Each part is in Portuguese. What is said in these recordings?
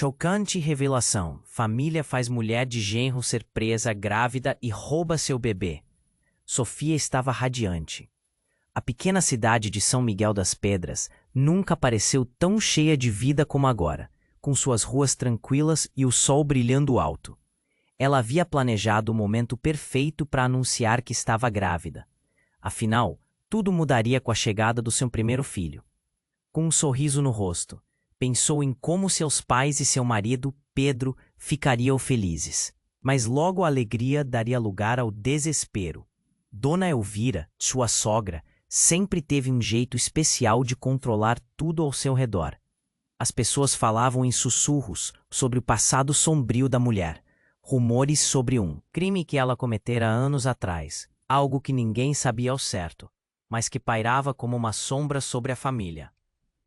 Chocante revelação. Família faz mulher de genro ser presa grávida e rouba seu bebê. Sofia estava radiante. A pequena cidade de São Miguel das Pedras nunca pareceu tão cheia de vida como agora, com suas ruas tranquilas e o sol brilhando alto. Ela havia planejado o momento perfeito para anunciar que estava grávida. Afinal, tudo mudaria com a chegada do seu primeiro filho. Com um sorriso no rosto, pensou em como seus pais e seu marido, Pedro, ficariam felizes. Mas logo a alegria daria lugar ao desespero. Dona Elvira, sua sogra, sempre teve um jeito especial de controlar tudo ao seu redor. As pessoas falavam em sussurros sobre o passado sombrio da mulher, rumores sobre um crime que ela cometera anos atrás, algo que ninguém sabia ao certo, mas que pairava como uma sombra sobre a família.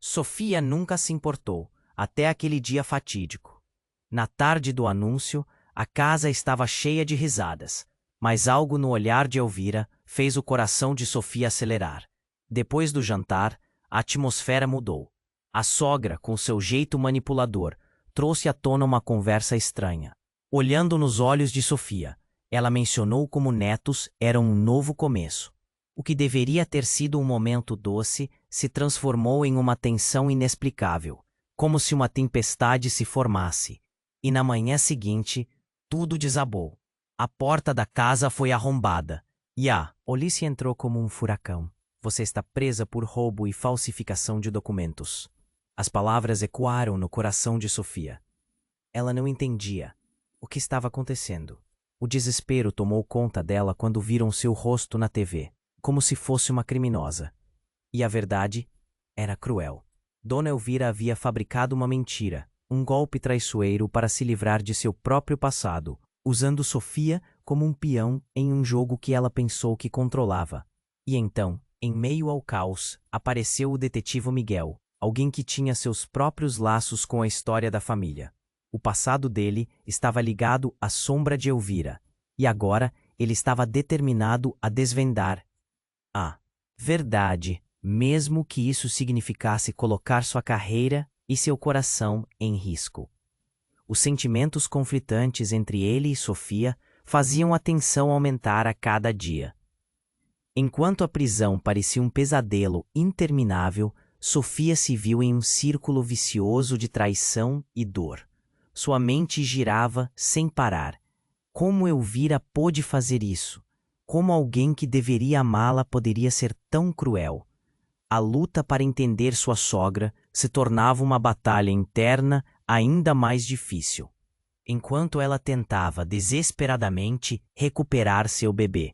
Sofia nunca se importou, até aquele dia fatídico. Na tarde do anúncio, a casa estava cheia de risadas, mas algo no olhar de Elvira fez o coração de Sofia acelerar. Depois do jantar, a atmosfera mudou. A sogra, com seu jeito manipulador, trouxe à tona uma conversa estranha. Olhando nos olhos de Sofia, ela mencionou como netos eram um novo começo. O que deveria ter sido um momento doce se transformou em uma tensão inexplicável, como se uma tempestade se formasse. E na manhã seguinte, tudo desabou. A porta da casa foi arrombada e Alice entrou como um furacão. Você está presa por roubo e falsificação de documentos. As palavras ecoaram no coração de Sofia. Ela não entendia o que estava acontecendo. O desespero tomou conta dela quando viram seu rosto na TV, como se fosse uma criminosa. E a verdade era cruel. Dona Elvira havia fabricado uma mentira, um golpe traiçoeiro para se livrar de seu próprio passado, usando Sofia como um peão em um jogo que ela pensou que controlava. E então, em meio ao caos, apareceu o detetive Miguel, alguém que tinha seus próprios laços com a história da família. O passado dele estava ligado à sombra de Elvira, e agora ele estava determinado a desvendar a verdade, mesmo que isso significasse colocar sua carreira e seu coração em risco. Os sentimentos conflitantes entre ele e Sofia faziam a tensão aumentar a cada dia. Enquanto a prisão parecia um pesadelo interminável, Sofia se viu em um círculo vicioso de traição e dor. Sua mente girava sem parar. Como Elvira pôde fazer isso? Como alguém que deveria amá-la poderia ser tão cruel? A luta para entender sua sogra se tornava uma batalha interna ainda mais difícil, enquanto ela tentava desesperadamente recuperar seu bebê.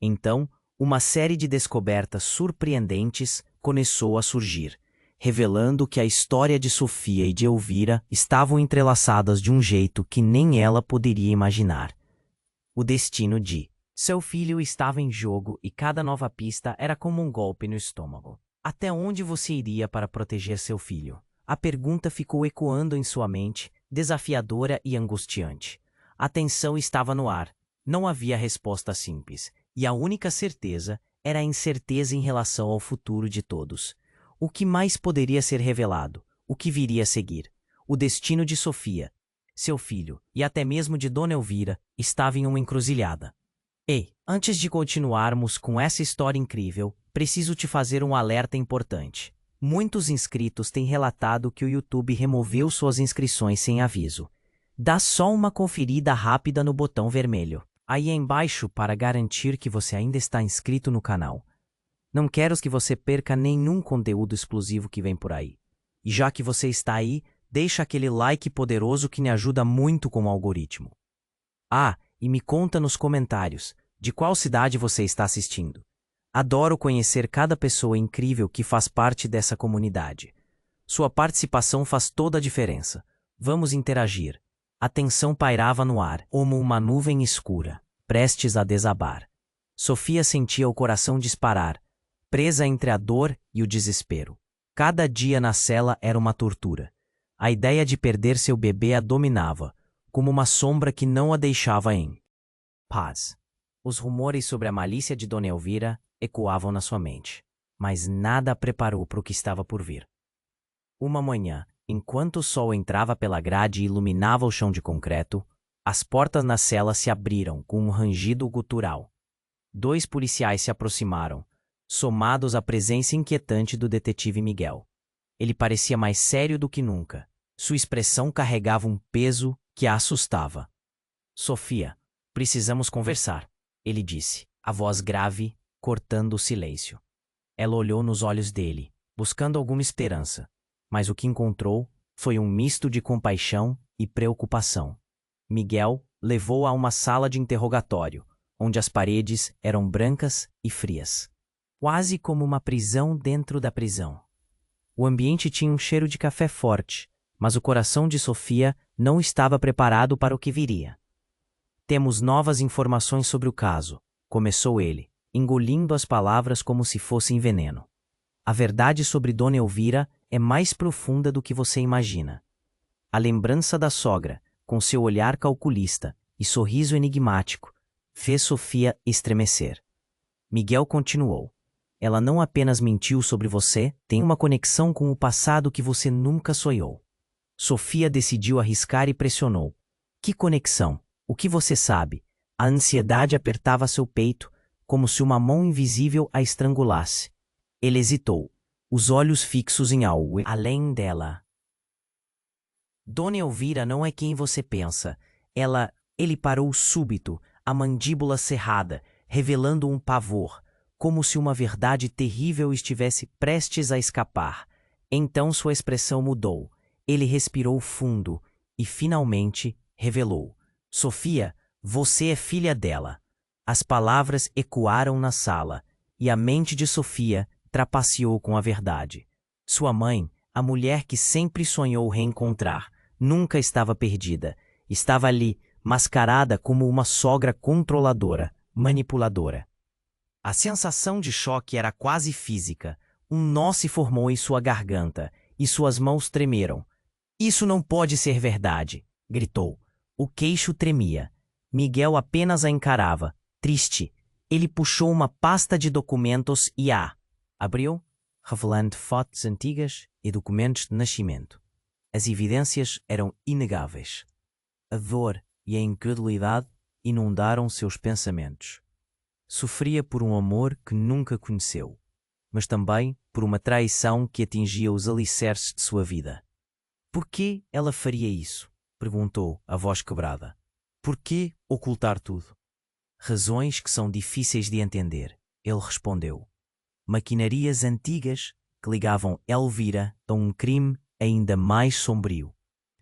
Então, uma série de descobertas surpreendentes começou a surgir, revelando que a história de Sofia e de Elvira estavam entrelaçadas de um jeito que nem ela poderia imaginar. O destino de seu filho estava em jogo e cada nova pista era como um golpe no estômago. Até onde você iria para proteger seu filho? A pergunta ficou ecoando em sua mente, desafiadora e angustiante. A tensão estava no ar. Não havia resposta simples, e a única certeza era a incerteza em relação ao futuro de todos. O que mais poderia ser revelado? O que viria a seguir? O destino de Sofia, seu filho e até mesmo de Dona Elvira estava em uma encruzilhada. Ei, antes de continuarmos com essa história incrível, preciso te fazer um alerta importante. Muitos inscritos têm relatado que o YouTube removeu suas inscrições sem aviso. Dá só uma conferida rápida no botão vermelho aí embaixo para garantir que você ainda está inscrito no canal. Não quero que você perca nenhum conteúdo exclusivo que vem por aí. E já que você está aí, deixa aquele like poderoso que me ajuda muito com o algoritmo. E me conta nos comentários de qual cidade você está assistindo. Adoro conhecer cada pessoa incrível que faz parte dessa comunidade. Sua participação faz toda a diferença. Vamos interagir. A tensão pairava no ar, como uma nuvem escura, prestes a desabar. Sofia sentia o coração disparar, presa entre a dor e o desespero. Cada dia na cela era uma tortura. A ideia de perder seu bebê a dominava, como uma sombra que não a deixava em paz. Os rumores sobre a malícia de Dona Elvira ecoavam na sua mente, mas nada a preparou para o que estava por vir. Uma manhã, Enquanto o sol entrava pela grade e iluminava o chão de concreto, as portas na cela se abriram com um rangido gutural. 2 policiais se aproximaram, somados à presença inquietante do detetive Miguel. Ele parecia mais sério do que nunca. Sua expressão carregava um peso que a assustava. Sofia, precisamos conversar, ele disse, a voz grave, cortando o silêncio. Ela olhou nos olhos dele, buscando alguma esperança, mas o que encontrou foi um misto de compaixão e preocupação. Miguel levou-a a uma sala de interrogatório, onde as paredes eram brancas e frias, quase como uma prisão dentro da prisão. O ambiente tinha um cheiro de café forte, mas o coração de Sofia não estava preparado para o que viria. Temos novas informações sobre o caso, começou ele, engolindo as palavras como se fossem veneno. A verdade sobre Dona Elvira é mais profunda do que você imagina. A lembrança da sogra, com seu olhar calculista e sorriso enigmático, fez Sofia estremecer. Miguel continuou. Ela não apenas mentiu sobre você, tem uma conexão com o passado que você nunca sonhou. Sofia decidiu arriscar e pressionou. Que conexão? O que você sabe? A ansiedade apertava seu peito, como se uma mão invisível a estrangulasse. Ele hesitou, os olhos fixos em algo além dela. Dona Elvira não é quem você pensa. Ele parou súbito, a mandíbula cerrada, revelando um pavor, como se uma verdade terrível estivesse prestes a escapar. Então sua expressão mudou. Ele respirou fundo e, finalmente, revelou. Sofia, você é filha dela. As palavras ecoaram na sala, e a mente de Sofia trapaceou com a verdade. Sua mãe, a mulher que sempre sonhou reencontrar, nunca estava perdida. Estava ali, mascarada como uma sogra controladora, manipuladora. A sensação de choque era quase física. Um nó se formou em sua garganta, e suas mãos tremeram. Isso não pode ser verdade, gritou. O queixo tremia. Miguel apenas a encarava, triste. Ele puxou uma pasta de documentos e abriu, revelando fotos antigas e documentos de nascimento. As evidências eram inegáveis. A dor e a incredulidade inundaram seus pensamentos. Sofria por um amor que nunca conheceu, mas também por uma traição que atingia os alicerces de sua vida. Por que ela faria isso? Perguntou, a voz quebrada. Por que ocultar tudo? Razões que são difíceis de entender, ele respondeu. Maquinarias antigas que ligavam Elvira a um crime ainda mais sombrio.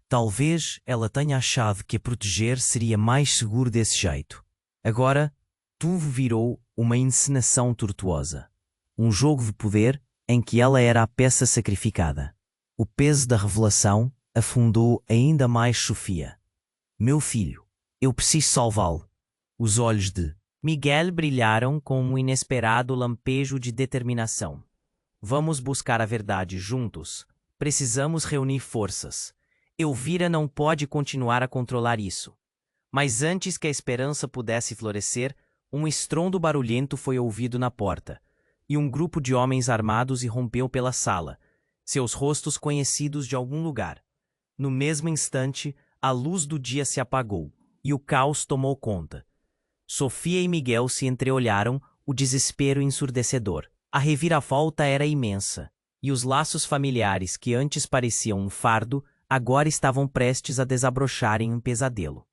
Talvez ela tenha achado que a proteger seria mais seguro desse jeito. Agora, tudo virou uma encenação tortuosa. Um jogo de poder em que ela era a peça sacrificada. O peso da revelação afundou ainda mais Sofia. Meu filho, eu preciso salvá-lo. Os olhos de Miguel brilharam com um inesperado lampejo de determinação. Vamos buscar a verdade juntos. Precisamos reunir forças. Elvira não pode continuar a controlar isso. Mas antes que a esperança pudesse florescer, um estrondo barulhento foi ouvido na porta, e um grupo de homens armados irrompeu pela sala, seus rostos conhecidos de algum lugar. No mesmo instante, a luz do dia se apagou, e o caos tomou conta. Sofia e Miguel se entreolharam, o desespero ensurdecedor. A reviravolta era imensa, e os laços familiares que antes pareciam um fardo, agora estavam prestes a desabrochar em um pesadelo.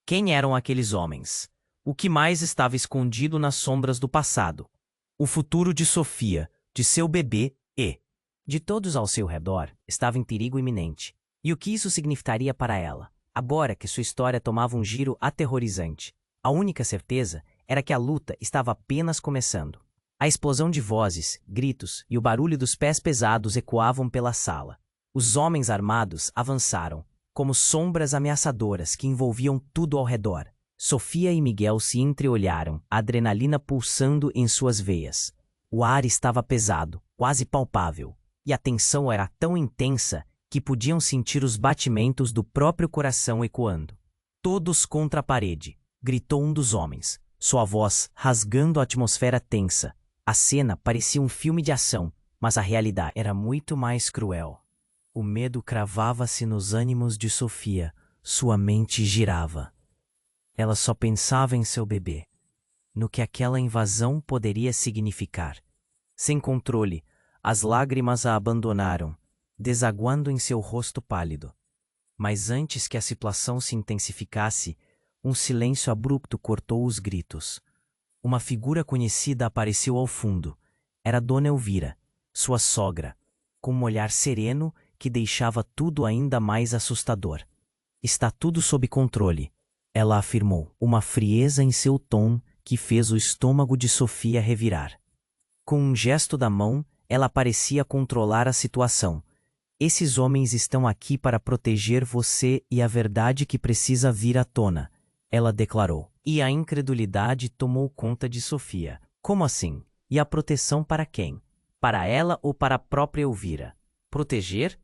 Quem eram aqueles homens? O que mais estava escondido nas sombras do passado? O futuro de Sofia, de seu bebê e de todos ao seu redor estava em perigo iminente. E o que isso significaria para ela, agora que sua história tomava um giro aterrorizante? A única certeza era que a luta estava apenas começando. A explosão de vozes, gritos e o barulho dos pés pesados ecoavam pela sala. Os homens armados avançaram, como sombras ameaçadoras que envolviam tudo ao redor. Sofia e Miguel se entreolharam, a adrenalina pulsando em suas veias. O ar estava pesado, quase palpável, e a tensão era tão intensa que podiam sentir os batimentos do próprio coração ecoando. Todos contra a parede, gritou um dos homens, sua voz rasgando a atmosfera tensa. A cena parecia um filme de ação, mas a realidade era muito mais cruel. O medo cravava-se nos ânimos de Sofia. Sua mente girava. Ela só pensava em seu bebê, no que aquela invasão poderia significar. Sem controle, as lágrimas a abandonaram, desaguando em seu rosto pálido. Mas antes que a situação se intensificasse, um silêncio abrupto cortou os gritos. Uma figura conhecida apareceu ao fundo. Era Dona Elvira, sua sogra, com um olhar sereno que deixava tudo ainda mais assustador. Está tudo sob controle, ela afirmou, uma frieza em seu tom que fez o estômago de Sofia revirar. Com um gesto da mão, ela parecia controlar a situação. Esses homens estão aqui para proteger você e a verdade que precisa vir à tona, ela declarou. E a incredulidade tomou conta de Sofia. Como assim? E a proteção para quem? Para ela ou para a própria Elvira? Proteger?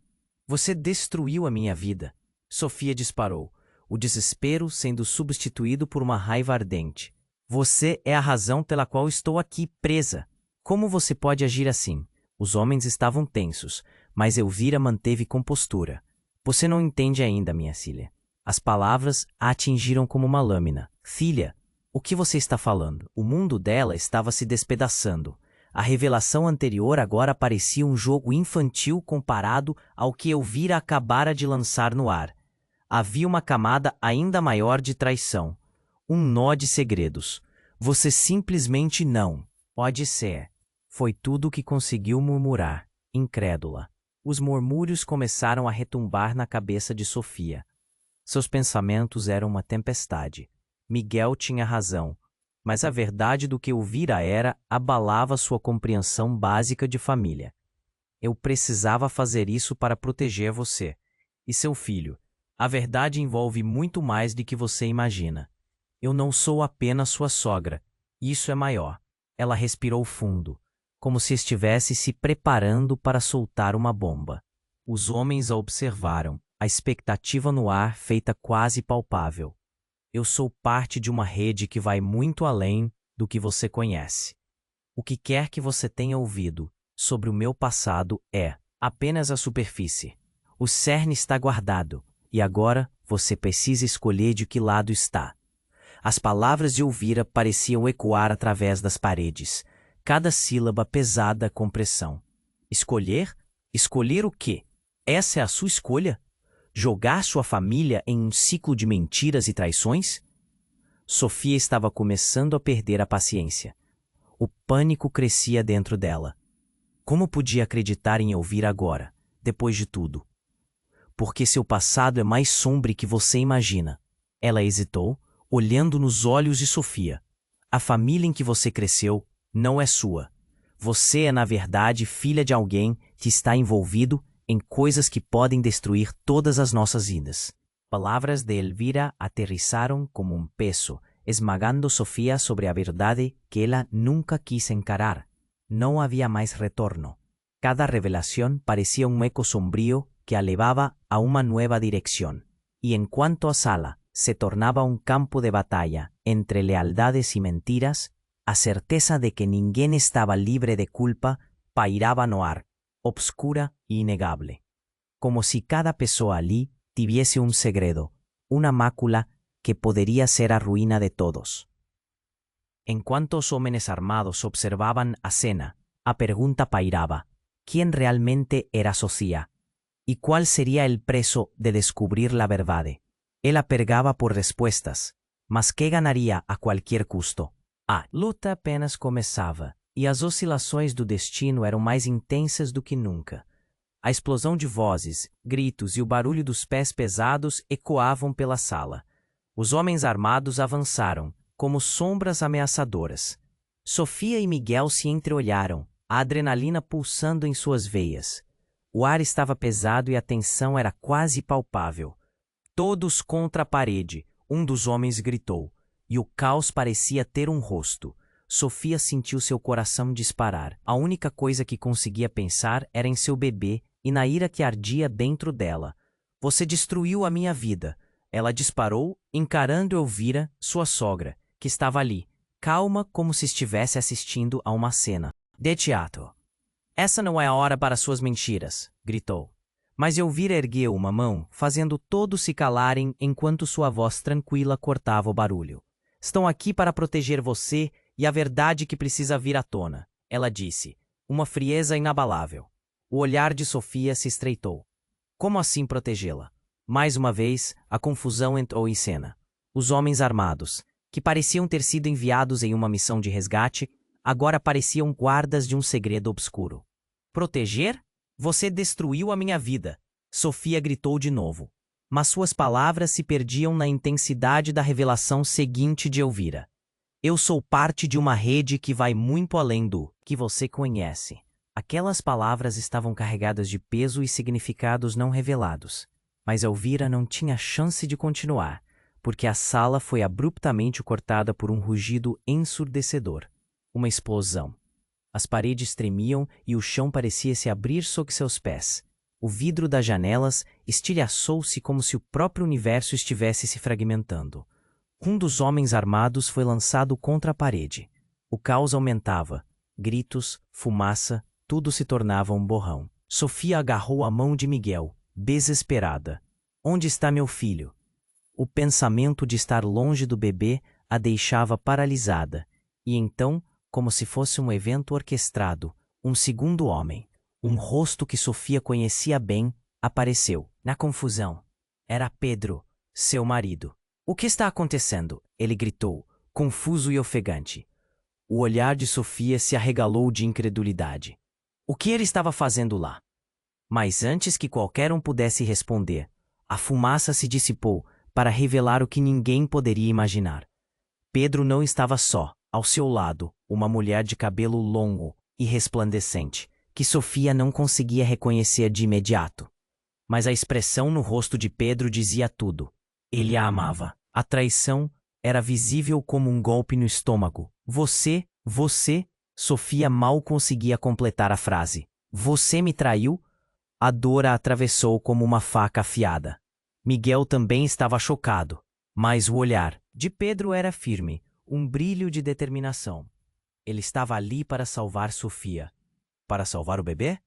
Você destruiu a minha vida. Sofia disparou, o desespero sendo substituído por uma raiva ardente. Você é a razão pela qual estou aqui presa. Como você pode agir assim? Os homens estavam tensos, mas Elvira manteve compostura. Você não entende ainda, minha filha. As palavras a atingiram como uma lâmina. Filha, o que você está falando? O mundo dela estava se despedaçando. A revelação anterior agora parecia um jogo infantil comparado ao que Elvira acabara de lançar no ar. Havia uma camada ainda maior de traição. Um nó de segredos. Você simplesmente não pode ser. Foi tudo o que conseguiu murmurar, incrédula. Os murmúrios começaram a retumbar na cabeça de Sofia. Seus pensamentos eram uma tempestade. Miguel tinha razão, mas a verdade do que Elvira era abalava sua compreensão básica de família. Eu precisava fazer isso para proteger você e seu filho. A verdade envolve muito mais do que você imagina. Eu não sou apenas sua sogra. Isso é maior. Ela respirou fundo, como se estivesse se preparando para soltar uma bomba. Os homens a observaram, a expectativa no ar feita quase palpável. Eu sou parte de uma rede que vai muito além do que você conhece. O que quer que você tenha ouvido sobre o meu passado é apenas a superfície. O cerne está guardado, e agora você precisa escolher de que lado está. As palavras de Elvira pareciam ecoar através das paredes, cada sílaba pesada com pressão. Escolher? Escolher o quê? Essa é a sua escolha? Jogar sua família em um ciclo de mentiras e traições? Sofia estava começando a perder a paciência. O pânico crescia dentro dela. Como podia acreditar em Elvira agora, depois de tudo? Porque seu passado é mais sombrio que você imagina. Ela hesitou, olhando nos olhos de Sofia. A família em que você cresceu não é sua. Você é, na verdade, filha de alguém que está envolvido em coisas que podem destruir todas as nossas vidas. Palavras de Elvira aterrissaram como um peso, esmagando Sofia sobre a verdade que ela nunca quis encarar. Não havia mais retorno. Cada revelación parecía un eco sombrío que a levaba a una nueva dirección. Y en cuanto a Sala, se tornaba un campo de batalla entre lealdades y mentiras, a certeza de que ninguém estaba libre de culpa pairaba no ar, obscura e innegable. Como si cada pessoa allí tuviese un segredo, una mácula que podría ser a ruína de todos. En cuanto os homens armados observaban a cena, a pergunta pairaba, ¿quién realmente era Sofía? ¿Y cuál sería el preço de descubrir la verdade? Ela pergava por respostas, mas que ganaria a qualquer custo? A luta apenas começava, e as oscilações do destino eram mais intensas do que nunca. A explosão de vozes, gritos e o barulho dos pés pesados ecoavam pela sala. Os homens armados avançaram, como sombras ameaçadoras. Sofia e Miguel se entreolharam, a adrenalina pulsando em suas veias. O ar estava pesado e a tensão era quase palpável. Todos contra a parede, um dos homens gritou, e o caos parecia ter um rosto. Sofia sentiu seu coração disparar. A única coisa que conseguia pensar era em seu bebê e na ira que ardia dentro dela. Você destruiu a minha vida. Ela disparou, encarando Elvira, sua sogra, que estava ali, calma como se estivesse assistindo a uma cena de teatro. Essa não é a hora para suas mentiras, gritou. Mas Elvira ergueu uma mão, fazendo todos se calarem enquanto sua voz tranquila cortava o barulho. Estão aqui para proteger você e a verdade que precisa vir à tona, ela disse, uma frieza inabalável. O olhar de Sofia se estreitou. Como assim protegê-la? Mais uma vez, a confusão entrou em cena. Os homens armados, que pareciam ter sido enviados em uma missão de resgate, agora pareciam guardas de um segredo obscuro. Proteger? Você destruiu a minha vida, Sofia gritou de novo. Mas suas palavras se perdiam na intensidade da revelação seguinte de Elvira. Eu sou parte de uma rede que vai muito além do que você conhece. Aquelas palavras estavam carregadas de peso e significados não revelados. Mas Elvira não tinha chance de continuar, porque a sala foi abruptamente cortada por um rugido ensurdecedor. Uma explosão. As paredes tremiam e o chão parecia se abrir sob seus pés. O vidro das janelas estilhaçou-se como se o próprio universo estivesse se fragmentando. Um dos homens armados foi lançado contra a parede. O caos aumentava. Gritos, fumaça, tudo se tornava um borrão. Sofia agarrou a mão de Miguel, desesperada. Onde está meu filho? O pensamento de estar longe do bebê a deixava paralisada. E então, como se fosse um evento orquestrado, um segundo homem, um rosto que Sofia conhecia bem, apareceu. Na confusão. Era Pedro, seu marido. O que está acontecendo? Ele gritou, confuso e ofegante. O olhar de Sofia se arregalou de incredulidade. O que ele estava fazendo lá? Mas antes que qualquer um pudesse responder, a fumaça se dissipou para revelar o que ninguém poderia imaginar. Pedro não estava só. Ao seu lado, uma mulher de cabelo longo e resplandecente, que Sofia não conseguia reconhecer de imediato. Mas a expressão no rosto de Pedro dizia tudo. Ele a amava. A traição era visível como um golpe no estômago. Você, Sofia mal conseguia completar a frase. Você me traiu? A dor a atravessou como uma faca afiada. Miguel também estava chocado, mas o olhar de Pedro era firme. Um brilho de determinação. Ele estava ali para salvar Sofia. Para salvar o bebê?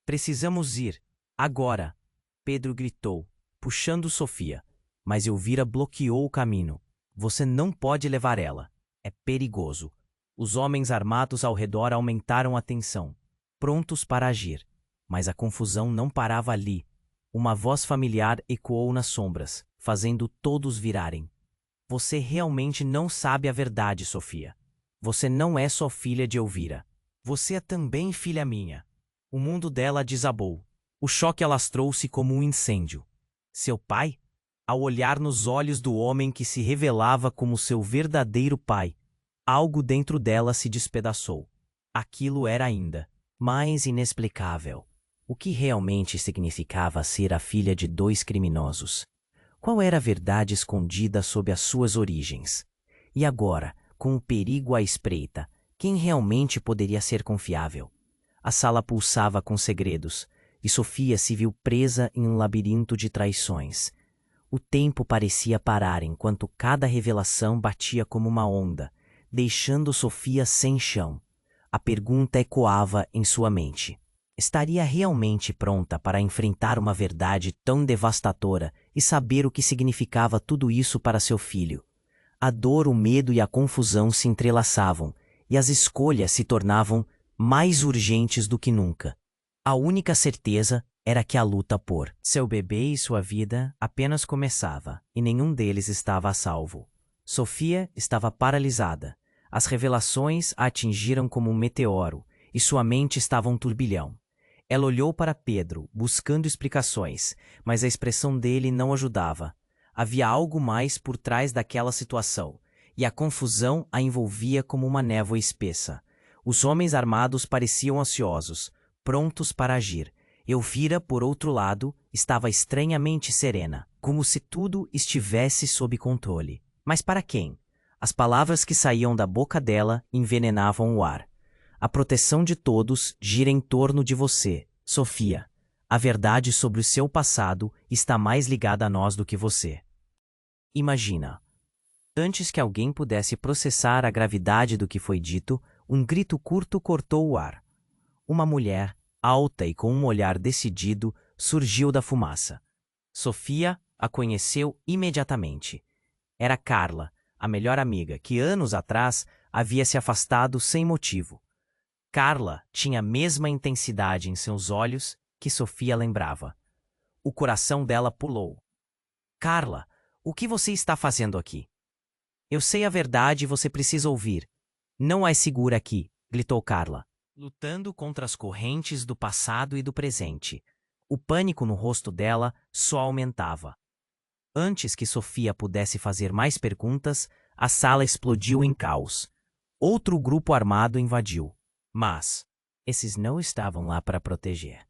Precisamos ir. Agora! Pedro gritou, puxando Sofia. Mas Elvira bloqueou o caminho. Você não pode levar ela. É perigoso. Os homens armados ao redor aumentaram a tensão, prontos para agir. Mas a confusão não parava ali. Uma voz familiar ecoou nas sombras, fazendo todos virarem. Você realmente não sabe a verdade, Sofia. Você não é só filha de Elvira. Você é também filha minha. O mundo dela desabou. O choque alastrou-se como um incêndio. Seu pai? Ao olhar nos olhos do homem que se revelava como seu verdadeiro pai, algo dentro dela se despedaçou. Aquilo era ainda mais inexplicável. O que realmente significava ser a filha de dois criminosos? Qual era a verdade escondida sob as suas origens? E agora, com o perigo à espreita, quem realmente poderia ser confiável? A sala pulsava com segredos, e Sofia se viu presa em um labirinto de traições. O tempo parecia parar enquanto cada revelação batia como uma onda, deixando Sofia sem chão. A pergunta ecoava em sua mente. Estaria realmente pronta para enfrentar uma verdade tão devastadora e saber o que significava tudo isso para seu filho? A dor, o medo e a confusão se entrelaçavam, e as escolhas se tornavam mais urgentes do que nunca. A única certeza era que a luta por seu bebê e sua vida apenas começava, e nenhum deles estava a salvo. Sofia estava paralisada. As revelações a atingiram como um meteoro, e sua mente estava um turbilhão. Ela olhou para Pedro, buscando explicações, mas a expressão dele não ajudava. Havia algo mais por trás daquela situação, e a confusão a envolvia como uma névoa espessa. Os homens armados pareciam ansiosos, prontos para agir. Elvira, por outro lado, estava estranhamente serena, como se tudo estivesse sob controle. Mas para quem? As palavras que saíam da boca dela envenenavam o ar. A proteção de todos gira em torno de você, Sofia. A verdade sobre o seu passado está mais ligada a nós do que você. Imagina. Antes que alguém pudesse processar a gravidade do que foi dito, um grito curto cortou o ar. Uma mulher, alta e com um olhar decidido, surgiu da fumaça. Sofia a conheceu imediatamente. Era Carla, a melhor amiga, que anos atrás havia se afastado sem motivo. Carla tinha a mesma intensidade em seus olhos que Sofia lembrava. O coração dela pulou. Carla, o que você está fazendo aqui? Eu sei a verdade e você precisa ouvir. Não é segura aqui, gritou Carla, lutando contra as correntes do passado e do presente. O pânico no rosto dela só aumentava. Antes que Sofia pudesse fazer mais perguntas, a sala explodiu em caos. Outro grupo armado invadiu. Mas esses não estavam lá para proteger.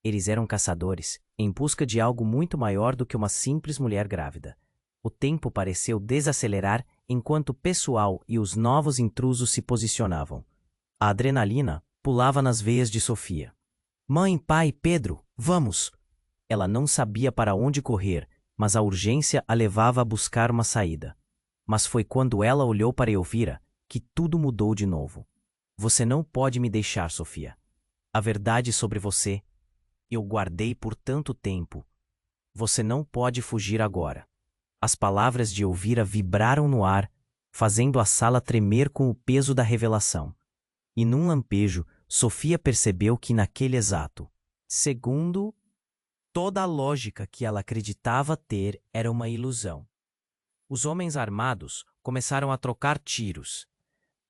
Eles eram caçadores, em busca de algo muito maior do que uma simples mulher grávida. O tempo pareceu desacelerar enquanto o pessoal e os novos intrusos se posicionavam. A adrenalina pulava nas veias de Sofia. Mãe, pai, Pedro, vamos! Ela não sabia para onde correr, mas a urgência a levava a buscar uma saída. Mas foi quando ela olhou para Elvira que tudo mudou de novo. Você não pode me deixar, Sofia. A verdade sobre você eu guardei por tanto tempo. Você não pode fugir agora. As palavras de Elvira vibraram no ar, fazendo a sala tremer com o peso da revelação. E num lampejo, Sofia percebeu que naquele exato segundo, toda a lógica que ela acreditava ter era uma ilusão. Os homens armados começaram a trocar tiros.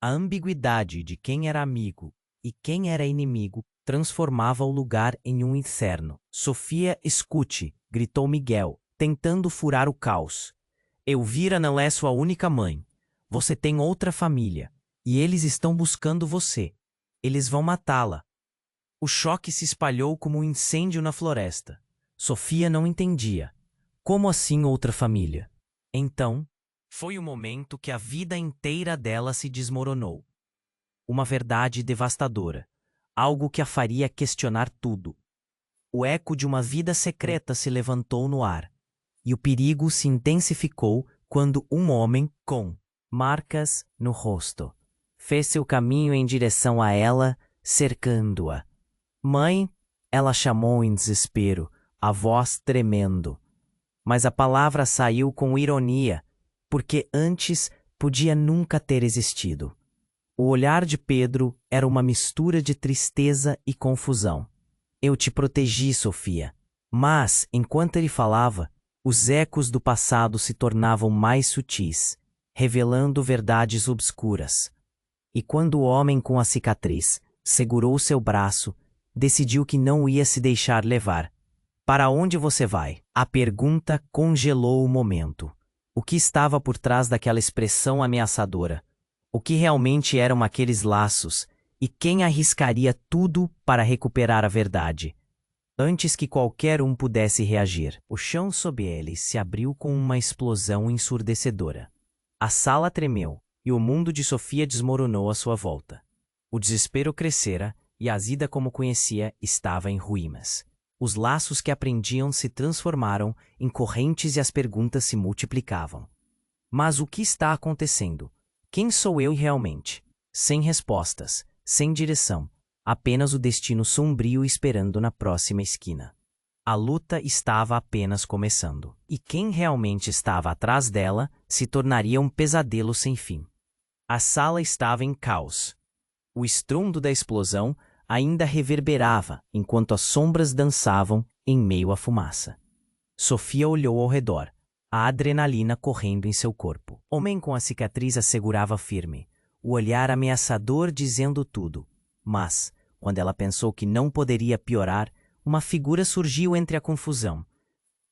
A ambiguidade de quem era amigo e quem era inimigo transformava o lugar em um inferno. Sofia, escute, gritou Miguel, tentando furar o caos. Elvira não é sua única mãe. Você tem outra família. E eles estão buscando você. Eles vão matá-la. O choque se espalhou como um incêndio na floresta. Sofia não entendia. Como assim outra família? Então, foi o momento que a vida inteira dela se desmoronou. Uma verdade devastadora. Algo que a faria questionar tudo. O eco de uma vida secreta se levantou no ar. E o perigo se intensificou quando um homem, com marcas no rosto, fez seu caminho em direção a ela, cercando-a. Mãe, ela chamou em desespero, a voz tremendo. Mas a palavra saiu com ironia, porque antes podia nunca ter existido. O olhar de Pedro era uma mistura de tristeza e confusão. Eu te protegi, Sofia. Mas, enquanto ele falava, os ecos do passado se tornavam mais sutis, revelando verdades obscuras. E quando o homem com a cicatriz segurou seu braço, decidiu que não ia se deixar levar. Para onde você vai? A pergunta congelou o momento. O que estava por trás daquela expressão ameaçadora? O que realmente eram aqueles laços? E quem arriscaria tudo para recuperar a verdade? Antes que qualquer um pudesse reagir, o chão sob eles se abriu com uma explosão ensurdecedora. A sala tremeu, e o mundo de Sofia desmoronou à sua volta. O desespero crescera, e a vida como conhecia estava em ruínas. Os laços que aprendiam se transformaram em correntes e as perguntas se multiplicavam. Mas o que está acontecendo? Quem sou eu realmente? Sem respostas, sem direção, apenas o destino sombrio esperando na próxima esquina. A luta estava apenas começando, e quem realmente estava atrás dela se tornaria um pesadelo sem fim. A sala estava em caos. O estrondo da explosão ainda reverberava enquanto as sombras dançavam em meio à fumaça. Sofia olhou ao redor, a adrenalina correndo em seu corpo. O homem com a cicatriz a segurava firme, o olhar ameaçador dizendo tudo. Mas, quando ela pensou que não poderia piorar, uma figura surgiu entre a confusão.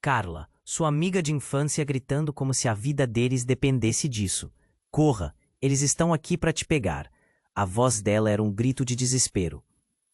Carla, sua amiga de infância, gritando como se a vida deles dependesse disso. Corra, eles estão aqui para te pegar. A voz dela era um grito de desespero.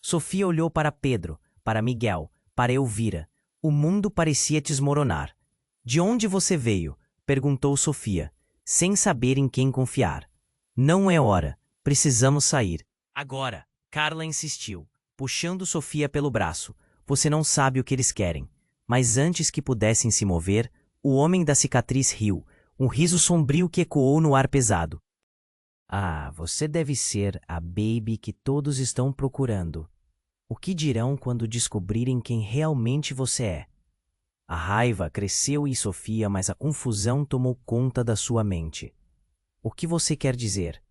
Sofia olhou para Pedro, para Miguel, para Elvira. O mundo parecia desmoronar. De onde você veio? Perguntou Sofia, sem saber em quem confiar. Não é hora. Precisamos sair. Agora, Carla insistiu, puxando Sofia pelo braço. Você não sabe o que eles querem. Mas antes que pudessem se mover, o homem da cicatriz riu, um riso sombrio que ecoou no ar pesado. Ah, você deve ser a Baby que todos estão procurando. O que dirão quando descobrirem quem realmente você é? A raiva cresceu em Sofia, mas a confusão tomou conta da sua mente. O que você quer dizer?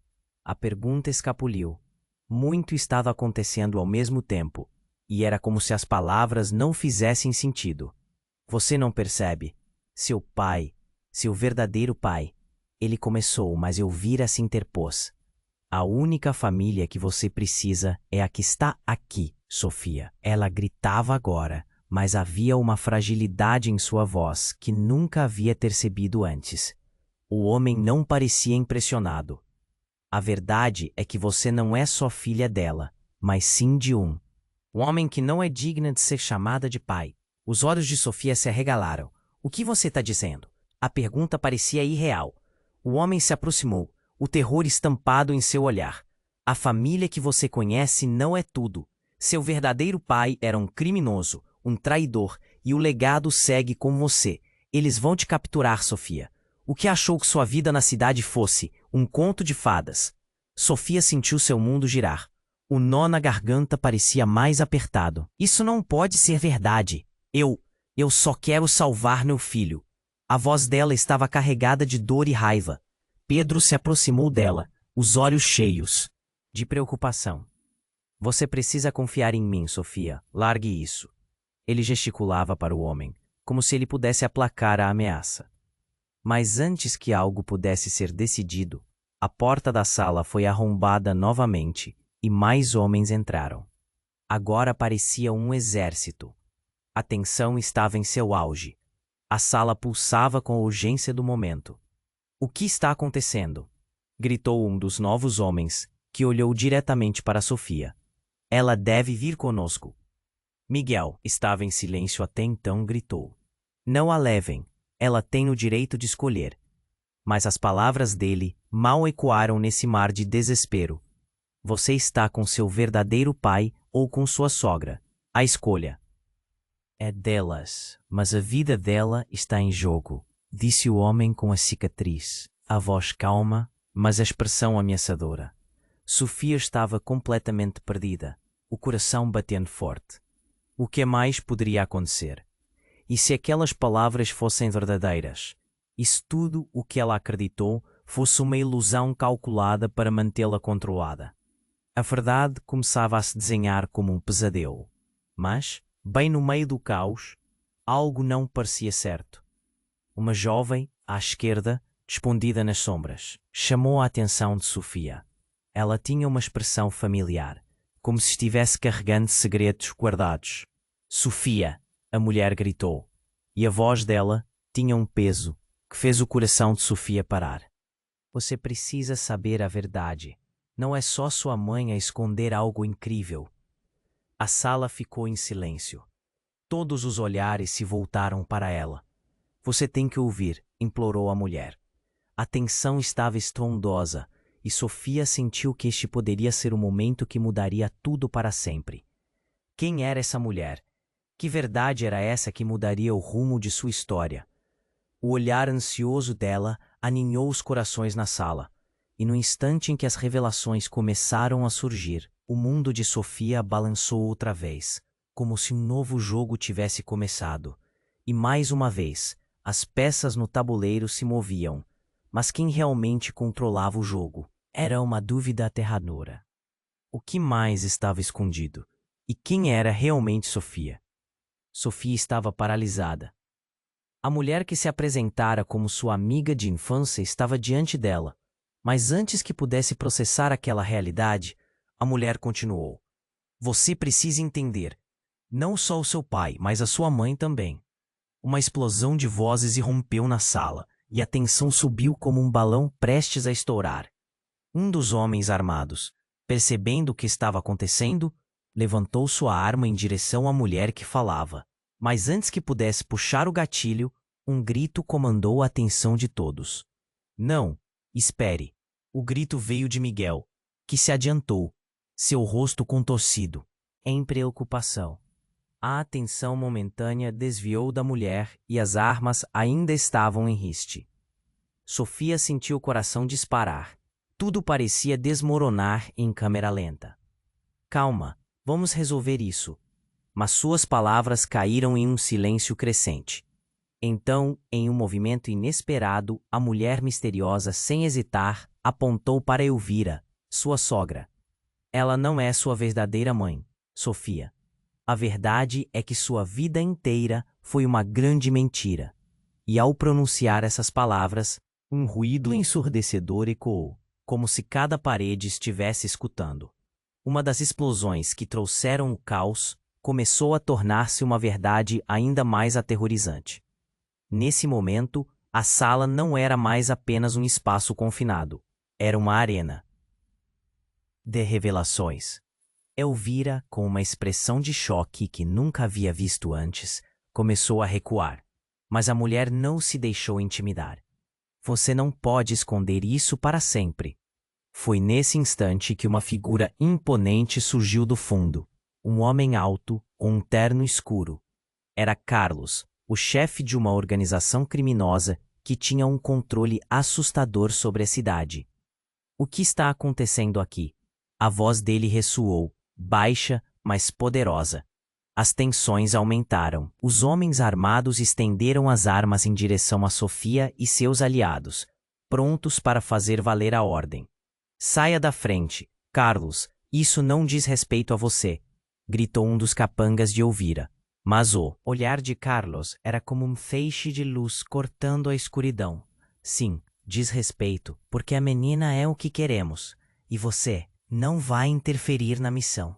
A pergunta escapuliu. Muito estava acontecendo ao mesmo tempo, e era como se as palavras não fizessem sentido. Você não percebe? Seu pai, seu verdadeiro pai. Ele começou, mas Elvira se interpôs. A única família que você precisa é a que está aqui, Sofia. Ela gritava agora, mas havia uma fragilidade em sua voz que nunca havia percebido antes. O homem não parecia impressionado. A verdade é que você não é só filha dela, mas sim de um homem que não é digna de ser chamada de pai. Os olhos de Sofia se arregalaram. O que você está dizendo? A pergunta parecia irreal. O homem se aproximou, o terror estampado em seu olhar. A família que você conhece não é tudo. Seu verdadeiro pai era um criminoso, um traidor, e o legado segue com você. Eles vão te capturar, Sofia. O que achou que sua vida na cidade fosse? Um conto de fadas. Sofia sentiu seu mundo girar. O nó na garganta parecia mais apertado. Isso não pode ser verdade. Eu só quero salvar meu filho. A voz dela estava carregada de dor e raiva. Pedro se aproximou dela, os olhos cheios de preocupação. Você precisa confiar em mim, Sofia. Largue isso. Ele gesticulava para o homem, como se ele pudesse aplacar a ameaça. Mas antes que algo pudesse ser decidido, a porta da sala foi arrombada novamente e mais homens entraram. Agora parecia um exército. A tensão estava em seu auge. A sala pulsava com a urgência do momento. O que está acontecendo? Gritou um dos novos homens, que olhou diretamente para Sofia. Ela deve vir conosco. Miguel estava em silêncio até então, gritou. Não a levem. Ela tem o direito de escolher. Mas as palavras dele mal ecoaram nesse mar de desespero. Você está com seu verdadeiro pai ou com sua sogra. A escolha é delas, mas a vida dela está em jogo, disse o homem com a cicatriz. A voz calma, mas a expressão ameaçadora. Sofia estava completamente perdida, o coração batendo forte. O que mais poderia acontecer? E se aquelas palavras fossem verdadeiras? E se tudo o que ela acreditou fosse uma ilusão calculada para mantê-la controlada? A verdade começava a se desenhar como um pesadelo. Mas, bem no meio do caos, algo não parecia certo. Uma jovem, à esquerda, escondida nas sombras, chamou a atenção de Sofia. Ela tinha uma expressão familiar, como se estivesse carregando segredos guardados. Sofia! A mulher gritou, e a voz dela tinha um peso que fez o coração de Sofia parar. Você precisa saber a verdade. Não é só sua mãe a esconder algo incrível. A sala ficou em silêncio. Todos os olhares se voltaram para ela. Você tem que ouvir, implorou a mulher. A tensão estava estrondosa, e Sofia sentiu que este poderia ser o momento que mudaria tudo para sempre. Quem era essa mulher? Que verdade era essa que mudaria o rumo de sua história? O olhar ansioso dela aninhou os corações na sala, e no instante em que as revelações começaram a surgir, o mundo de Sofia balançou outra vez, como se um novo jogo tivesse começado. E mais uma vez, as peças no tabuleiro se moviam, mas quem realmente controlava o jogo? Era uma dúvida aterradora. O que mais estava escondido? E quem era realmente Sofia? Sofia estava paralisada. A mulher que se apresentara como sua amiga de infância estava diante dela, mas antes que pudesse processar aquela realidade, a mulher continuou. Você precisa entender, não só o seu pai, mas a sua mãe também. Uma explosão de vozes irrompeu na sala, e a tensão subiu como um balão prestes a estourar. Um dos homens armados, percebendo o que estava acontecendo, levantou sua arma em direção à mulher que falava. Mas antes que pudesse puxar o gatilho, um grito comandou a atenção de todos. Não, espere. O grito veio de Miguel, que se adiantou, seu rosto contorcido, em preocupação. A atenção momentânea desviou da mulher e as armas ainda estavam em riste. Sofia sentiu o coração disparar. Tudo parecia desmoronar em câmera lenta. Calma, Vamos resolver isso. Mas suas palavras caíram em um silêncio crescente. Então, em um movimento inesperado, a mulher misteriosa, sem hesitar, apontou para Elvira, sua sogra. Ela não é sua verdadeira mãe, Sofia. A verdade é que sua vida inteira foi uma grande mentira. E ao pronunciar essas palavras, um ruído ensurdecedor ecoou, como se cada parede estivesse escutando. Uma das explosões que trouxeram o caos começou a tornar-se uma verdade ainda mais aterrorizante. Nesse momento, a sala não era mais apenas um espaço confinado. Era uma arena de revelações. Elvira, com uma expressão de choque que nunca havia visto antes, começou a recuar. Mas a mulher não se deixou intimidar. Você não pode esconder isso para sempre. Foi nesse instante que uma figura imponente surgiu do fundo. Um homem alto, com um terno escuro. Era Carlos, o chefe de uma organização criminosa que tinha um controle assustador sobre a cidade. O que está acontecendo aqui? A voz dele ressoou, baixa, mas poderosa. As tensões aumentaram. Os homens armados estenderam as armas em direção a Sofia e seus aliados, prontos para fazer valer a ordem. Saia da frente, Carlos, isso não diz respeito a você, gritou um dos capangas de Elvira. Mas o olhar de Carlos era como um feixe de luz cortando a escuridão. Sim, diz respeito, porque a menina é o que queremos, e você não vai interferir na missão.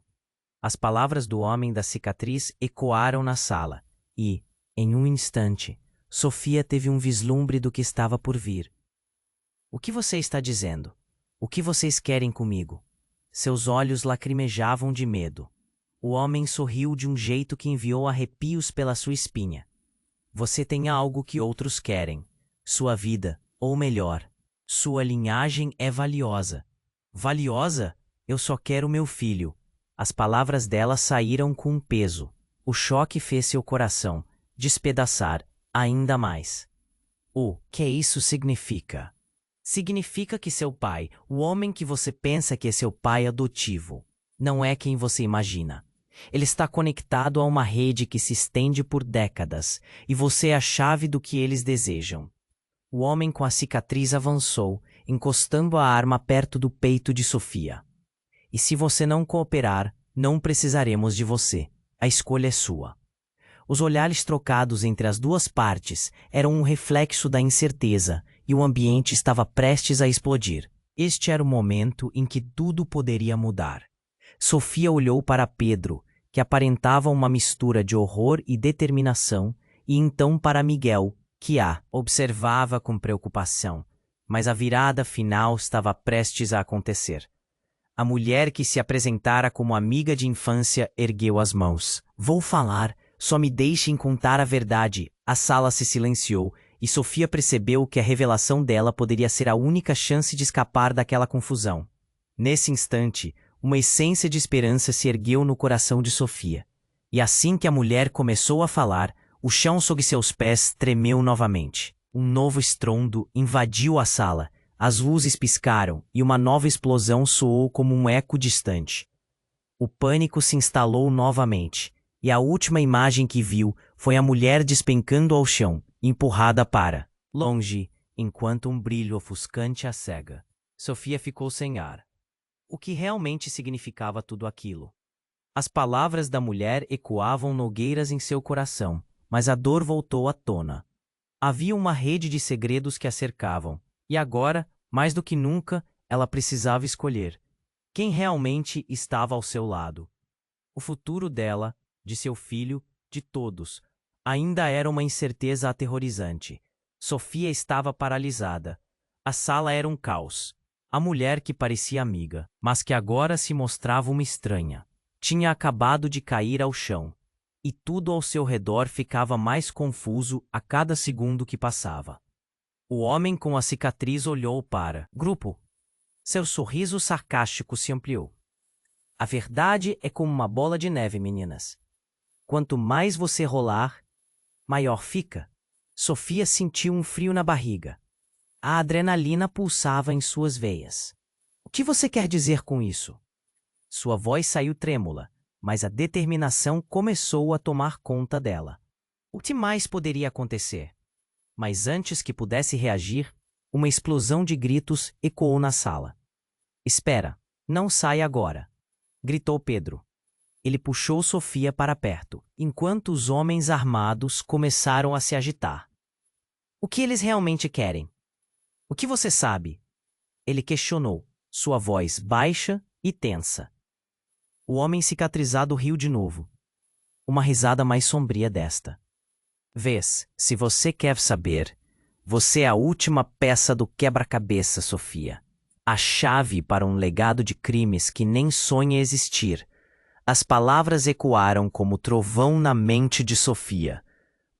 As palavras do homem da cicatriz ecoaram na sala, e, em um instante, Sofia teve um vislumbre do que estava por vir. O que você está dizendo? O que vocês querem comigo? Seus olhos lacrimejavam de medo. O homem sorriu de um jeito que enviou arrepios pela sua espinha. Você tem algo que outros querem. Sua vida, ou melhor, sua linhagem é valiosa. Valiosa? Eu só quero meu filho. As palavras dela saíram com um peso. O choque fez seu coração despedaçar ainda mais. O que isso significa? Significa que seu pai, o homem que você pensa que é seu pai adotivo, não é quem você imagina. Ele está conectado a uma rede que se estende por décadas, e você é a chave do que eles desejam. O homem com a cicatriz avançou, encostando a arma perto do peito de Sofia. E se você não cooperar, não precisaremos de você. A escolha é sua. Os olhares trocados entre as duas partes eram um reflexo da incerteza, e o ambiente estava prestes a explodir. Este era o momento em que tudo poderia mudar. Sofia olhou para Pedro, que aparentava uma mistura de horror e determinação, e então para Miguel, que a observava com preocupação. Mas a virada final estava prestes a acontecer. A mulher que se apresentara como amiga de infância ergueu as mãos. Vou falar, só me deixem contar a verdade. A sala se silenciou, e Sofia percebeu que a revelação dela poderia ser a única chance de escapar daquela confusão. Nesse instante, uma essência de esperança se ergueu no coração de Sofia. E assim que a mulher começou a falar, o chão sob seus pés tremeu novamente. Um novo estrondo invadiu a sala, as luzes piscaram e uma nova explosão soou como um eco distante. O pânico se instalou novamente, e a última imagem que viu foi a mulher despencando ao chão, empurrada para longe, enquanto um brilho ofuscante a cega. Sofia ficou sem ar. O que realmente significava tudo aquilo? As palavras da mulher ecoavam nogueiras em seu coração, mas a dor voltou à tona. Havia uma rede de segredos que a cercavam, e agora, mais do que nunca, ela precisava escolher quem realmente estava ao seu lado. O futuro dela, de seu filho, de todos, ainda era uma incerteza aterrorizante. Sofia estava paralisada. A sala era um caos. A mulher que parecia amiga, mas que agora se mostrava uma estranha, tinha acabado de cair ao chão, e tudo ao seu redor ficava mais confuso a cada segundo que passava. O homem com a cicatriz olhou para o grupo. Seu sorriso sarcástico se ampliou. A verdade é como uma bola de neve, meninas. Quanto mais você rolar, maior fica. Sofia sentiu um frio na barriga. A adrenalina pulsava em suas veias. O que você quer dizer com isso? Sua voz saiu trêmula, mas a determinação começou a tomar conta dela. O que mais poderia acontecer? Mas antes que pudesse reagir, uma explosão de gritos ecoou na sala. "Espera, não saia agora!" gritou Pedro. Ele puxou Sofia para perto, enquanto os homens armados começaram a se agitar. "O que eles realmente querem? O que você sabe?" Ele questionou, sua voz baixa e tensa. O homem cicatrizado riu de novo. Uma risada mais sombria desta. "Vês, se você quer saber, você é a última peça do quebra-cabeça, Sofia. A chave para um legado de crimes que nem sonha existir." As palavras ecoaram como trovão na mente de Sofia.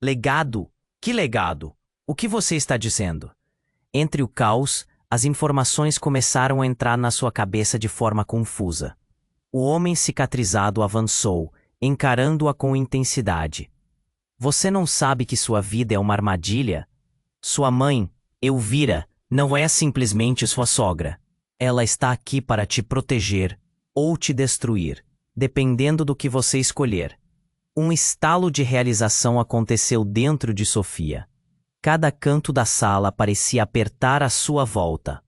"Legado? Que legado? O que você está dizendo?" Entre o caos, as informações começaram a entrar na sua cabeça de forma confusa. O homem cicatrizado avançou, encarando-a com intensidade. "Você não sabe que sua vida é uma armadilha? Sua mãe, Elvira, não é simplesmente sua sogra. Ela está aqui para te proteger ou te destruir, dependendo do que você escolher." Um estalo de realização aconteceu dentro de Sofia. Cada canto da sala parecia apertar à sua volta.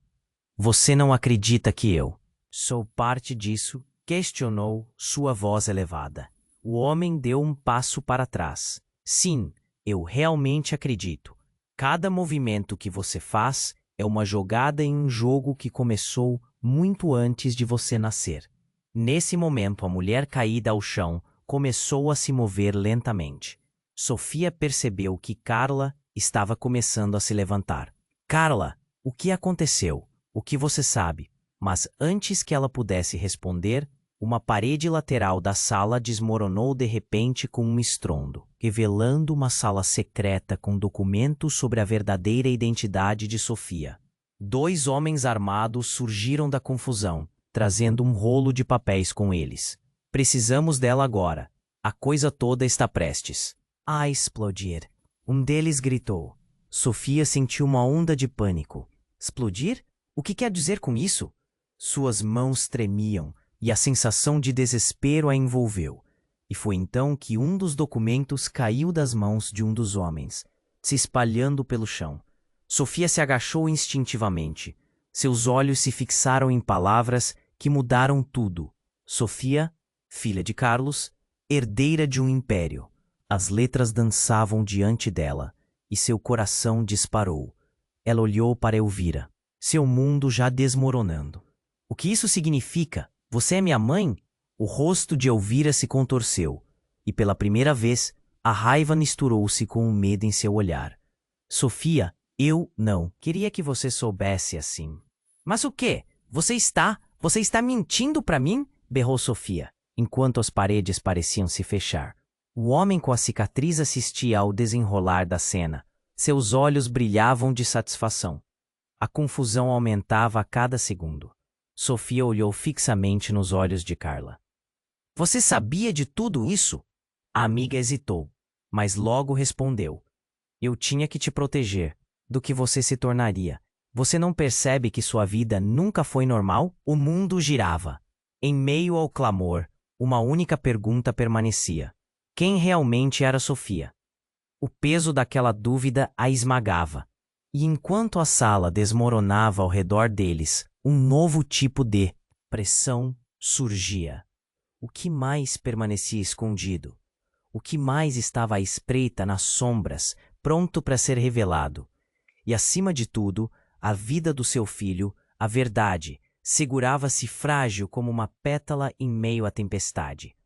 "Você não acredita que eu sou parte disso?" questionou sua voz elevada. O homem deu um passo para trás. "Sim, eu realmente acredito. Cada movimento que você faz é uma jogada em um jogo que começou muito antes de você nascer." Nesse momento, a mulher caída ao chão começou a se mover lentamente. Sofia percebeu que Carla estava começando a se levantar. "Carla, o que aconteceu? O que você sabe?" Mas antes que ela pudesse responder, uma parede lateral da sala desmoronou de repente com um estrondo, revelando uma sala secreta com documentos sobre a verdadeira identidade de Sofia. 2 homens armados surgiram da confusão, trazendo um rolo de papéis com eles. "Precisamos dela agora. A coisa toda está prestes a explodir." Um deles gritou. Sofia sentiu uma onda de pânico. "Explodir? O que quer dizer com isso?" Suas mãos tremiam e a sensação de desespero a envolveu. E foi então que um dos documentos caiu das mãos de um dos homens, se espalhando pelo chão. Sofia se agachou instintivamente. Seus olhos se fixaram em palavras que mudaram tudo. Sofia, filha de Carlos, herdeira de um império. As letras dançavam diante dela, e seu coração disparou. Ela olhou para Elvira, seu mundo já desmoronando. "O que isso significa? Você é minha mãe?" O rosto de Elvira se contorceu, e pela primeira vez, a raiva misturou-se com o medo em seu olhar. "Sofia, eu não queria que você soubesse assim." "Mas o quê? Você está mentindo para mim?" berrou Sofia, enquanto as paredes pareciam se fechar. O homem com a cicatriz assistia ao desenrolar da cena. Seus olhos brilhavam de satisfação. A confusão aumentava a cada segundo. Sofia olhou fixamente nos olhos de Carla. "Você sabia de tudo isso?" A amiga hesitou, mas logo respondeu. "Eu tinha que te proteger do que você se tornaria. Você não percebe que sua vida nunca foi normal?" O mundo girava. Em meio ao clamor, uma única pergunta permanecia. Quem realmente era Sofia? O peso daquela dúvida a esmagava. E enquanto a sala desmoronava ao redor deles, um novo tipo de pressão surgia. O que mais permanecia escondido? O que mais estava à espreita nas sombras, pronto para ser revelado? E acima de tudo, a vida do seu filho, a verdade, segurava-se frágil como uma pétala em meio à tempestade.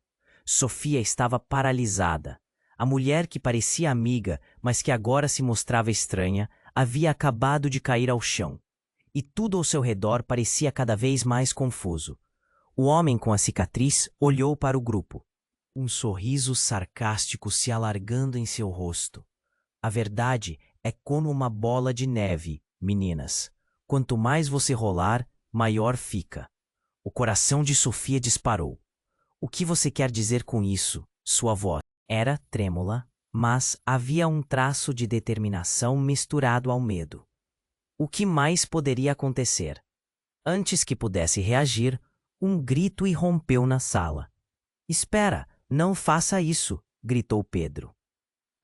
Sofia estava paralisada. A mulher que parecia amiga, mas que agora se mostrava estranha, havia acabado de cair ao chão. E tudo ao seu redor parecia cada vez mais confuso. O homem com a cicatriz olhou para o grupo. Um sorriso sarcástico se alargando em seu rosto. "A verdade é como uma bola de neve, meninas. Quanto mais você rolar, maior fica." O coração de Sofia disparou. "O que você quer dizer com isso?" Sua voz era trêmula, mas havia um traço de determinação misturado ao medo. O que mais poderia acontecer? Antes que pudesse reagir, um grito irrompeu na sala. Espera, não faça isso, gritou Pedro.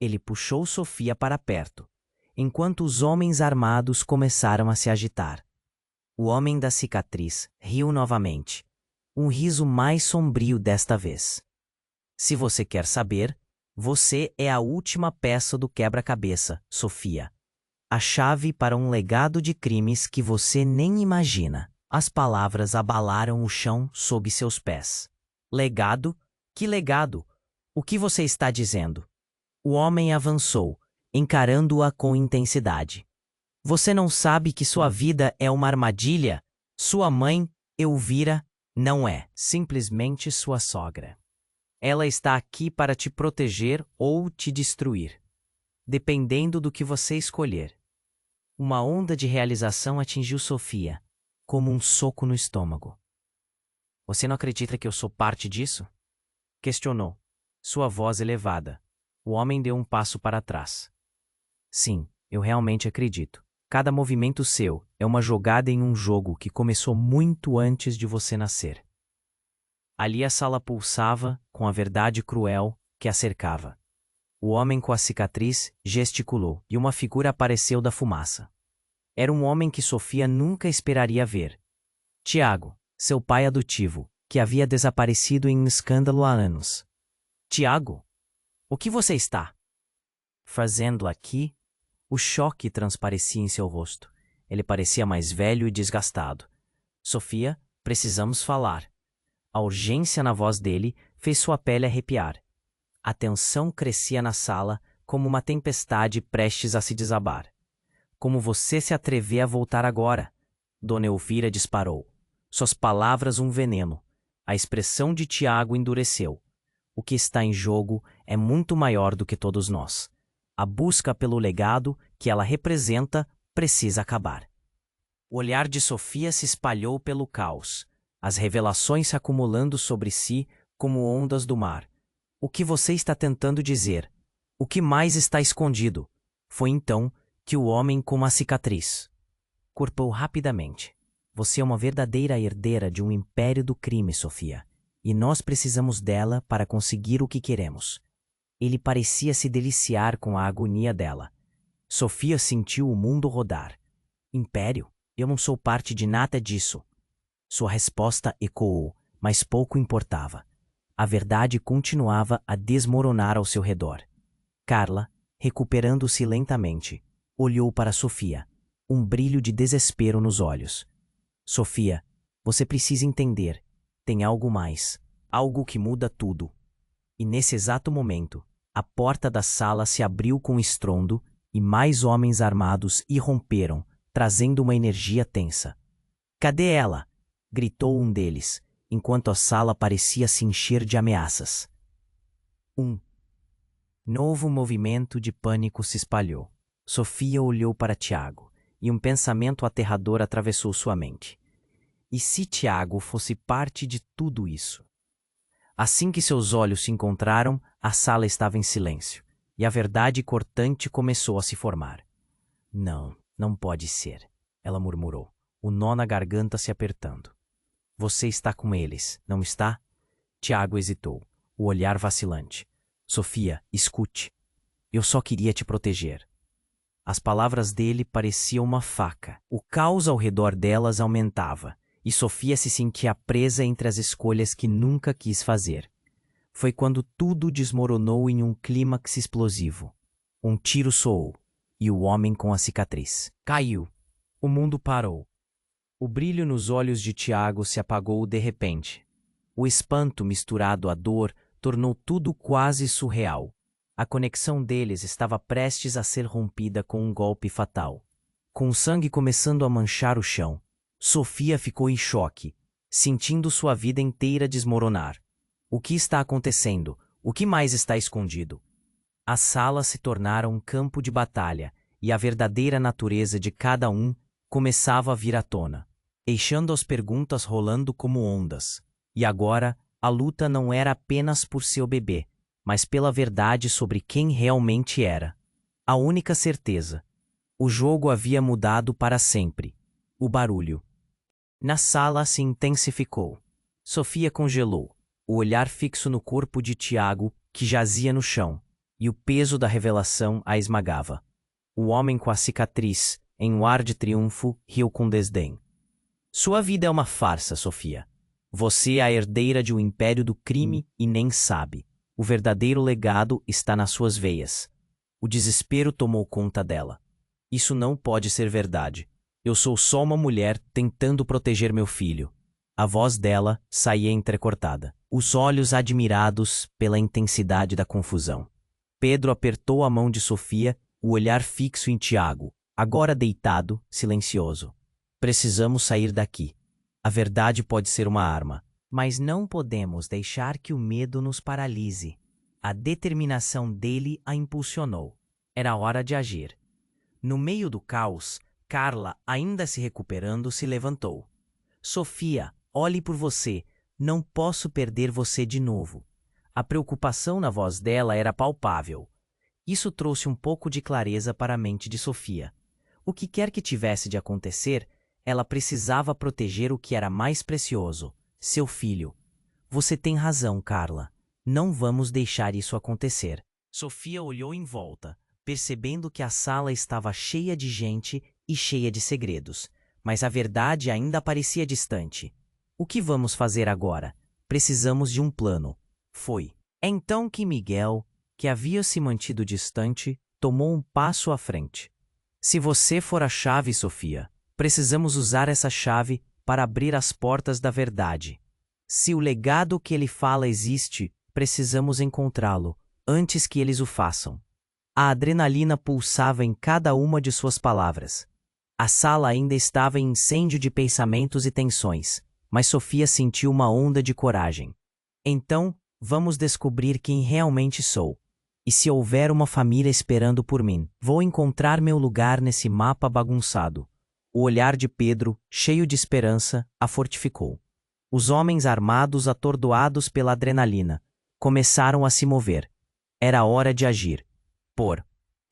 Ele puxou Sofia para perto, enquanto os homens armados começaram a se agitar. O homem da cicatriz riu novamente, um riso mais sombrio desta vez. Se você quer saber, você é a última peça do quebra-cabeça, Sofia. A chave para um legado de crimes que você nem imagina. As palavras abalaram o chão sob seus pés. Legado? Que legado? O que você está dizendo? O homem avançou, encarando-a com intensidade. Você não sabe que sua vida é uma armadilha? Sua mãe, Elvira, não é simplesmente sua sogra. Ela está aqui para te proteger ou te destruir, dependendo do que você escolher. Uma onda de realização atingiu Sofia, como um soco no estômago. Você não acredita que eu sou parte disso? Questionou, sua voz elevada. O homem deu um passo para trás. Sim, eu realmente acredito. Cada movimento seu é uma jogada em um jogo que começou muito antes de você nascer. Ali a sala pulsava com a verdade cruel que a cercava. O homem com a cicatriz gesticulou e uma figura apareceu da fumaça. Era um homem que Sofia nunca esperaria ver. Tiago, seu pai adotivo, que havia desaparecido em um escândalo há anos. Tiago, o que você está fazendo aqui? O choque transparecia em seu rosto. Ele parecia mais velho e desgastado. Sofia, precisamos falar. A urgência na voz dele fez sua pele arrepiar. A tensão crescia na sala como uma tempestade prestes a se desabar. Como você se atreveu a voltar agora? Dona Elvira disparou. Suas palavras um veneno. A expressão de Tiago endureceu. O que está em jogo é muito maior do que todos nós. A busca pelo legado que ela representa precisa acabar. O olhar de Sofia se espalhou pelo caos, as revelações se acumulando sobre si como ondas do mar. O que você está tentando dizer? O que mais está escondido? Foi então que o homem com a cicatriz corpou rapidamente. Você é uma verdadeira herdeira de um império do crime, Sofia, e nós precisamos dela para conseguir o que queremos. Ele parecia se deliciar com a agonia dela. Sofia sentiu o mundo rodar. Império? Eu não sou parte de nada disso. Sua resposta ecoou, mas pouco importava. A verdade continuava a desmoronar ao seu redor. Carla, recuperando-se lentamente, olhou para Sofia, um brilho de desespero nos olhos. Sofia, você precisa entender. Tem algo mais. Algo que muda tudo. E nesse exato momento, a porta da sala se abriu com estrondo e mais homens armados irromperam, trazendo uma energia tensa. Cadê ela? Gritou um deles, enquanto a sala parecia se encher de ameaças. Um novo movimento de pânico se espalhou. Sofia olhou para Tiago, e um pensamento aterrador atravessou sua mente. E se Tiago fosse parte de tudo isso? Assim que seus olhos se encontraram, a sala estava em silêncio, e a verdade cortante começou a se formar. Não, não pode ser, ela murmurou, o nó na garganta se apertando. Você está com eles, não está? Tiago hesitou, o olhar vacilante. Sofia, escute. Eu só queria te proteger. As palavras dele pareciam uma faca. O caos ao redor delas aumentava, e Sofia se sentia presa entre as escolhas que nunca quis fazer. Foi quando tudo desmoronou em um clímax explosivo. Um tiro soou, e o homem com a cicatriz caiu. O mundo parou. O brilho nos olhos de Tiago se apagou de repente. O espanto misturado à dor tornou tudo quase surreal. A conexão deles estava prestes a ser rompida com um golpe fatal. Com o sangue começando a manchar o chão, Sofia ficou em choque, sentindo sua vida inteira desmoronar. O que está acontecendo? O que mais está escondido? As salas se tornaram um campo de batalha, e a verdadeira natureza de cada um começava a vir à tona, deixando as perguntas rolando como ondas. E agora, a luta não era apenas por seu bebê, mas pela verdade sobre quem realmente era. A única certeza. O jogo havia mudado para sempre. O barulho na sala se intensificou. Sofia congelou. o olhar fixo no corpo de Tiago, que jazia no chão, e o peso da revelação a esmagava. O homem com a cicatriz, em um ar de triunfo, riu com desdém. Sua vida é uma farsa, Sofia. Você é a herdeira de um império do crime e nem sabe. O verdadeiro legado está nas suas veias. O desespero tomou conta dela. Isso não pode ser verdade. Eu sou só uma mulher tentando proteger meu filho. A voz dela saía entrecortada, os olhos admirados pela intensidade da confusão. Pedro apertou a mão de Sofia, o olhar fixo em Tiago, agora deitado, silencioso. Precisamos sair daqui. A verdade pode ser uma arma, mas não podemos deixar que o medo nos paralise. A determinação dele a impulsionou. Era hora de agir. No meio do caos, Carla, ainda se recuperando, se levantou. Sofia, olhe por você. Não posso perder você de novo. A preocupação na voz dela era palpável. Isso trouxe um pouco de clareza para a mente de Sofia. O que quer que tivesse de acontecer, ela precisava proteger o que era mais precioso, seu filho. Você tem razão, Carla. Não vamos deixar isso acontecer. Sofia olhou em volta, percebendo que a sala estava cheia de gente e cheia de segredos, mas a verdade ainda parecia distante. O que vamos fazer agora? Precisamos de um plano. Foi. Então que Miguel, que havia se mantido distante, tomou um passo à frente. Se você for a chave, Sofia, precisamos usar essa chave para abrir as portas da verdade. Se o legado que ele fala existe, precisamos encontrá-lo, antes que eles o façam. A adrenalina pulsava em cada uma de suas palavras. A sala ainda estava em incêndio de pensamentos e tensões, mas Sofia sentiu uma onda de coragem. Então, vamos descobrir quem realmente sou. E se houver uma família esperando por mim, vou encontrar meu lugar nesse mapa bagunçado. O olhar de Pedro, cheio de esperança, a fortificou. Os homens armados, atordoados pela adrenalina, começaram a se mover. Era hora de agir.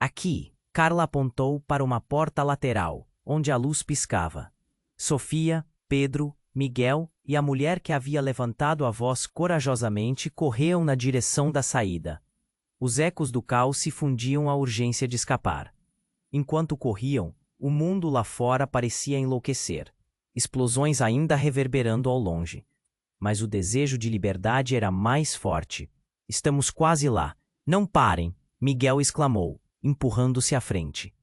Aqui, Carla apontou para uma porta lateral, onde a luz piscava. Sofia, Pedro, Miguel e a mulher que havia levantado a voz corajosamente corriam na direção da saída. Os ecos do caos se fundiam à urgência de escapar. Enquanto corriam, o mundo lá fora parecia enlouquecer, explosões ainda reverberando ao longe. Mas o desejo de liberdade era mais forte. Estamos quase lá. Não parem! Miguel exclamou, empurrando-se à frente.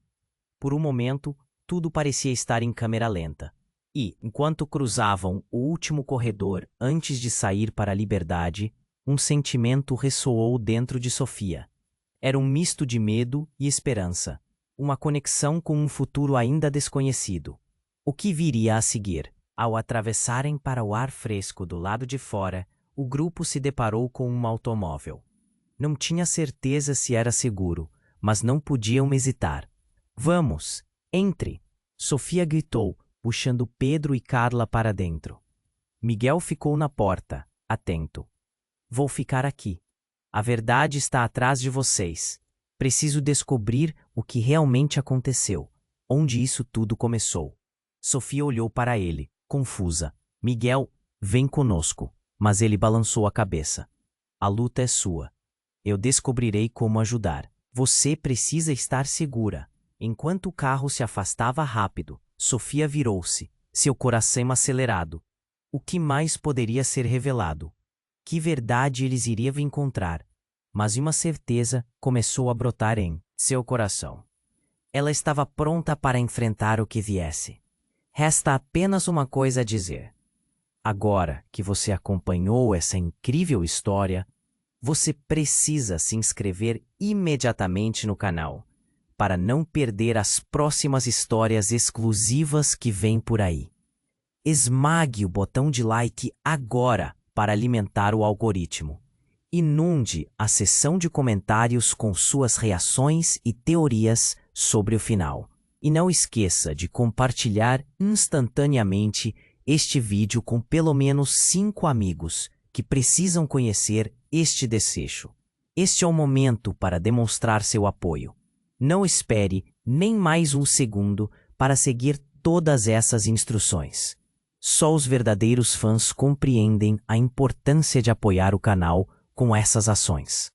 Por um momento, tudo parecia estar em câmera lenta. E, enquanto cruzavam o último corredor antes de sair para a liberdade, um sentimento ressoou dentro de Sofia. Era um misto de medo e esperança, uma conexão com um futuro ainda desconhecido. O que viria a seguir? Ao atravessarem para o ar fresco do lado de fora, o grupo se deparou com um automóvel. Não tinha certeza se era seguro, mas não podiam hesitar. Vamos, entre! Sofia gritou, puxando Pedro e Carla para dentro. Miguel ficou na porta, atento. Vou ficar aqui. A verdade está atrás de vocês. Preciso descobrir o que realmente aconteceu, onde isso tudo começou. Sofia olhou para ele, confusa. Miguel, vem conosco. Mas ele balançou a cabeça. A luta é sua. Eu descobrirei como ajudar. Você precisa estar segura. Enquanto o carro se afastava rápido, Sofia virou-se, seu coração acelerado. O que mais poderia ser revelado? Que verdade eles iriam encontrar? Mas uma certeza começou a brotar em seu coração. Ela estava pronta para enfrentar o que viesse. Resta apenas uma coisa a dizer. Agora que você acompanhou essa incrível história, você precisa se inscrever imediatamente no canal, para não perder as próximas histórias exclusivas que vêm por aí. Esmague o botão de like agora para alimentar o algoritmo. Inunde a seção de comentários com suas reações e teorias sobre o final. E não esqueça de compartilhar instantaneamente este vídeo com pelo menos 5 amigos que precisam conhecer este desfecho. Este é o momento para demonstrar seu apoio. Não espere nem mais um segundo para seguir todas essas instruções. Só os verdadeiros fãs compreendem a importância de apoiar o canal com essas ações.